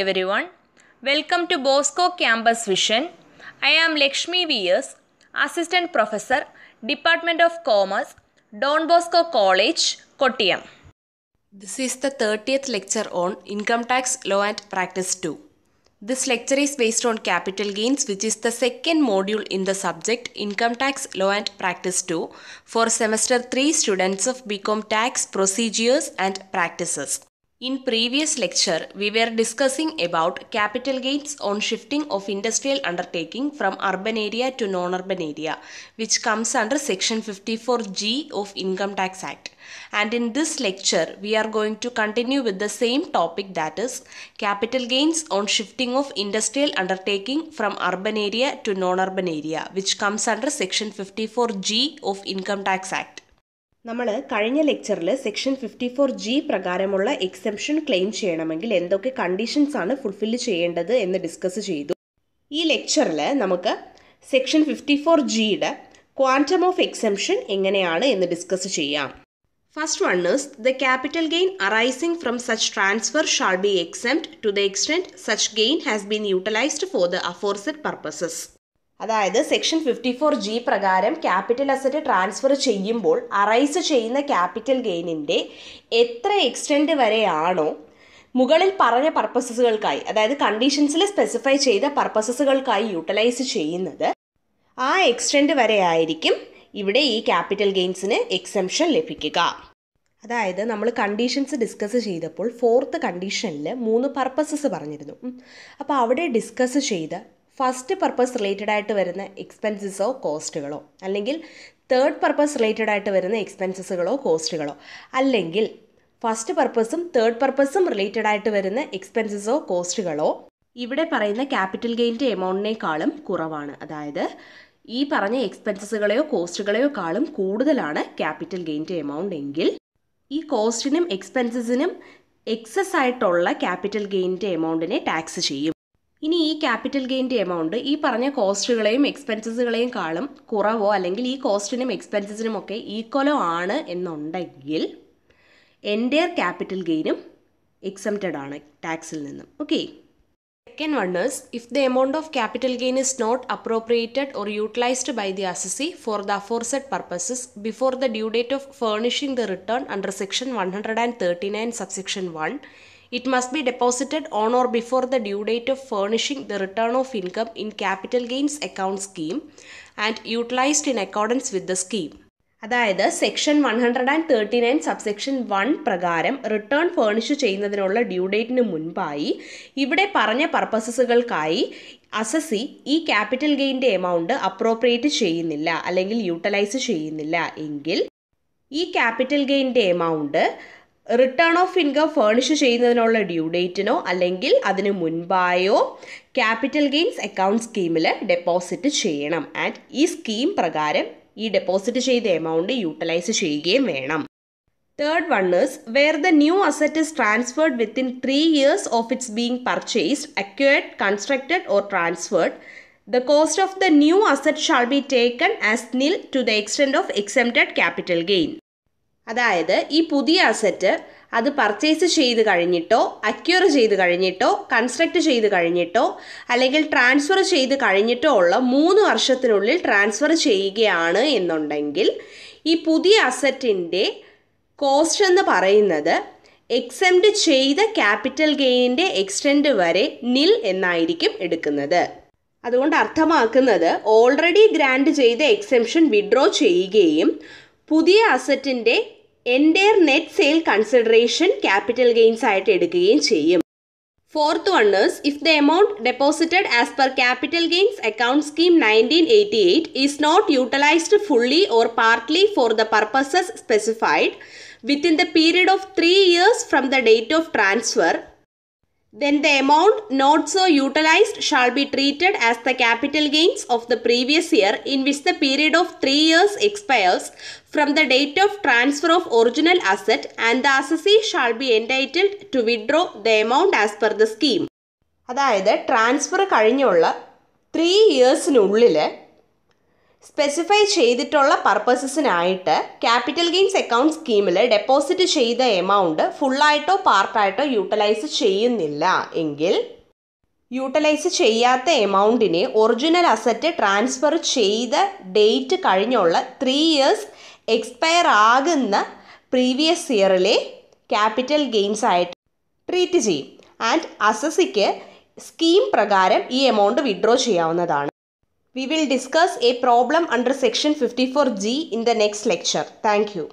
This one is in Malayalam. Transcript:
everyone. Welcome to Bosco Campus Vision. I am Lakshmi V.S., Assistant Professor, Department of Commerce, Don Bosco College, Kottayam. This is the 30th lecture on Income Tax Law and Practice 2. This lecture is based on capital gains, which is the second module in the subject Income Tax Law and Practice 2 for semester 3 students of BCom Tax Procedures and Practices. In previous lecture, we were discussing about capital gains on shifting of industrial undertaking from urban area to non-urban area, which comes under section 54G of Income Tax Act. And in this lecture, we are going to continue with the same topic, that is capital gains on shifting of industrial undertaking from urban area to non-urban area, which comes under section 54G of Income Tax Act. നമ്മൾ കഴിഞ്ഞ ലെക്ചറിൽ സെക്ഷൻ 54G പ്രകാരമുള്ള എക്സെംഷൻ ക്ലെയിം ചെയ്യണമെങ്കിൽ എന്തൊക്കെ കണ്ടീഷൻസ് ആണ് ഫുൾഫില്ല് ചെയ്യേണ്ടത് എന്ന് ഡിസ്കസ് ചെയ്തു. ഈ ലെക്ചറിൽ നമുക്ക് സെക്ഷൻ 54Gയുടെ ക്വാണ്ടം ഓഫ് എക്സെംഷൻ എങ്ങനെയാണ് എന്ന് ഡിസ്കസ് ചെയ്യാം. First one is the capital gain arising from such transfer shall be exempt to the extent such gain has been utilised for the aforesaid purposes. അതായത് സെക്ഷൻ 54G പ്രകാരം ക്യാപിറ്റൽ അസറ്റ് ട്രാൻസ്ഫർ ചെയ്യുമ്പോൾ അറൈസ് ചെയ്യുന്ന ക്യാപിറ്റൽ ഗെയിനിൻ്റെ എത്ര എക്സ്റ്റെൻറ്റ് വരെയാണോ മുകളിൽ പറഞ്ഞ പർപ്പസസുകൾക്കായി, അതായത് കണ്ടീഷൻസിൽ സ്പെസിഫൈ ചെയ്ത പർപ്പസസുകൾക്കായി യൂട്ടിലൈസ് ചെയ്യുന്നത്, ആ എക്സ്റ്റെൻറ്റ് വരെ ആയിരിക്കും ഇവിടെ ഈ ക്യാപിറ്റൽ ഗെയിൻസിന് എക്സെംഷൻ ലഭിക്കുക. അതായത് നമ്മൾ കണ്ടീഷൻസ് ഡിസ്കസ് ചെയ്തപ്പോൾ ഫോർത്ത് കണ്ടീഷനിൽ 3 പർപ്പസസ് പറഞ്ഞിരുന്നു. അപ്പോൾ അവിടെ ഡിസ്കസ് ചെയ്ത ഫസ്റ്റ് പർപ്പസ് റിലേറ്റഡ് ആയിട്ട് വരുന്ന എക്സ്പെൻസസോ കോസ്റ്റുകളോ, അല്ലെങ്കിൽ തേർഡ് പർപ്പസ് റിലേറ്റഡ് ആയിട്ട് വരുന്ന എക്സ്പെൻസസുകളോ കോസ്റ്റുകളോ, അല്ലെങ്കിൽ ഫസ്റ്റ് പർപ്പസും തേർഡ് പർപ്പസും റിലേറ്റഡ് ആയിട്ട് വരുന്ന എക്സ്പെൻസസോ കോസ്റ്റുകളോ ഇവിടെ പറയുന്ന ക്യാപിറ്റൽ ഗെയിൻ്റെ എമൗണ്ടിനേക്കാളും കുറവാണ്. അതായത് ഈ പറഞ്ഞ എക്സ്പെൻസസുകളെയോ കോസ്റ്റുകളെയോ കാളും കൂടുതലാണ് ക്യാപിറ്റൽ ഗെയിൻ്റെ എമൗണ്ട് എങ്കിൽ ഈ കോസ്റ്റിനും എക്സ്പെൻസസിനും എക്സസ് ആയിട്ടുള്ള ക്യാപിറ്റൽ ഗെയിൻ്റെ എമൗണ്ടിനെ ടാക്സ് ചെയ്യും. ഇനി ഈ ക്യാപിറ്റൽ ഗെയിൻ്റെ എമൗണ്ട് ഈ പറഞ്ഞ കോസ്റ്റുകളെയും എക്സ്പെൻസസുകളെയും കാളും കുറവോ അല്ലെങ്കിൽ ഈ കോസ്റ്റിനും എക്സ്പെൻസസിനും ഒക്കെ ഈക്വലോ ആണ് എന്നുണ്ടെങ്കിൽ എൻ്റയർ ക്യാപിറ്റൽ ഗെയിനും എക്സംപ്റ്റഡ് ആണ് ടാക്സിൽ നിന്നും. Okay. Second one is if the amount of capital gain is not appropriated or utilised by the assessee for the aforesaid purposes before the due date of furnishing the return under section 139 subsection 1, it must be deposited on or before the due date of furnishing the return of income in capital gains account scheme and utilized in accordance with the scheme. അതായത് സെക്ഷൻ 139 സബ്സെക്ഷൻ 1 പ്രകാരം റിട്ടേൺ ഫേർണിഷ് ചെയ്യുന്നതിനുള്ള ഡ്യൂ ഡേറ്റിന് മുൻപായി ഇവിടെ പറഞ്ഞ പർപ്പസസുകൾക്കായി അസസി ഈ ക്യാപിറ്റൽ ഗെയിൻ്റെ എമൗണ്ട് അപ്രോപ്രിയേറ്റ് ചെയ്യുന്നില്ല അല്ലെങ്കിൽ യൂട്ടിലൈസ് ചെയ്യുന്നില്ല എങ്കിൽ ഈ ക്യാപിറ്റൽ ഗെയിൻ്റെ amount return of income furnish ചെയ്യുന്നതിനുള്ള ഡ്യൂ ഡേറ്റിനോ അല്ലെങ്കിൽ അതിന് മുൻപായോ ക്യാപിറ്റൽ ഗെയിൻസ് അക്കൗണ്ട് സ്കീമിൽ ഡെപ്പോസിറ്റ് ചെയ്യണം. ആൻഡ് ഈ സ്കീം പ്രകാരം ഈ ഡെപ്പോസിറ്റ് ചെയ്ത എമൗണ്ട് യൂട്ടിലൈസ് ചെയ്യുകയും വേണം. Third one is where the new asset is transferred within 3 years of its being purchased, acquired, constructed or transferred, the cost of the new asset shall be taken as nil to the extent of exempted capital gain. അതായത് ഈ പുതിയ അസറ്റ് അത് പർച്ചേസ് ചെയ്ത് കഴിഞ്ഞിട്ടോ അക്വയർ ചെയ്ത് കഴിഞ്ഞിട്ടോ കൺസ്ട്രക്റ്റ് ചെയ്ത് കഴിഞ്ഞിട്ടോ അല്ലെങ്കിൽ ട്രാൻസ്ഫർ ചെയ്ത് കഴിഞ്ഞിട്ടോ ഉള്ള 3 വർഷത്തിനുള്ളിൽ ട്രാൻസ്ഫർ ചെയ്യുകയാണ് എന്നുണ്ടെങ്കിൽ ഈ പുതിയ അസറ്റിൻ്റെ കോസ്റ്റ് എന്ന് പറയുന്നത് എക്സെംപ്റ്റ് ചെയ്ത ക്യാപിറ്റൽ ഗെയിനിൻ്റെ എക്സ്റ്റെൻറ്റ് വരെ നിൽ എന്നായിരിക്കും എടുക്കുന്നത്. അതുകൊണ്ട് അർത്ഥമാക്കുന്നത് ഓൾറെഡി ഗ്രാൻഡ് ചെയ്ത എക്സെംഷൻ വിഡ്രോ ചെയ്യുകയും പുതിയ അസറ്റിൻ്റെ entire net sale consideration capital gains ആയിട്ട് എടുക്കുകയും ചെയ്യും. Fourth one is if the amount deposited as per capital gains account scheme 1988 is not utilised fully or partly for the purposes specified within the period of 3 years from the date of transfer, then the amount not so utilized shall be treated as the capital gains of the previous year in which the period of 3 years expires from the date of transfer of original asset, and the assessee shall be entitled to withdraw the amount as per the scheme. അതായത് ട്രാൻസ്ഫർ കഴിഞ്ഞുള്ള 3 yearsനുള്ളിൽ സ്പെസിഫൈ ചെയ്തിട്ടുള്ള പർപ്പസസിനായിട്ട് ക്യാപിറ്റൽ ഗെയിൻസ് അക്കൗണ്ട് സ്കീമിൽ ഡെപ്പോസിറ്റ് ചെയ്ത എമൗണ്ട് ഫുള്ളായിട്ടോ പാർട്ടായിട്ടോ യൂട്ടിലൈസ് ചെയ്യുന്നില്ല എങ്കിൽ യൂട്ടിലൈസ് ചെയ്യാത്ത എമൗണ്ടിനെ ഒറിജിനൽ അസറ്റ് ട്രാൻസ്ഫർ ചെയ്ത ഡേറ്റ് കഴിഞ്ഞുള്ള 3 years എക്സ്പയർ ആകുന്ന പ്രീവിയസ് ഇയറിലെ ക്യാപിറ്റൽ ഗെയിൻസ് ആയിട്ട് ട്രീറ്റ് ചെയ്യും. ആൻഡ് അസസിക്ക് സ്കീം പ്രകാരം ഈ എമൗണ്ട് വിഡ്രോ ചെയ്യാവുന്നതാണ്. We will discuss a problem under section 54G in the next lecture. Thank you.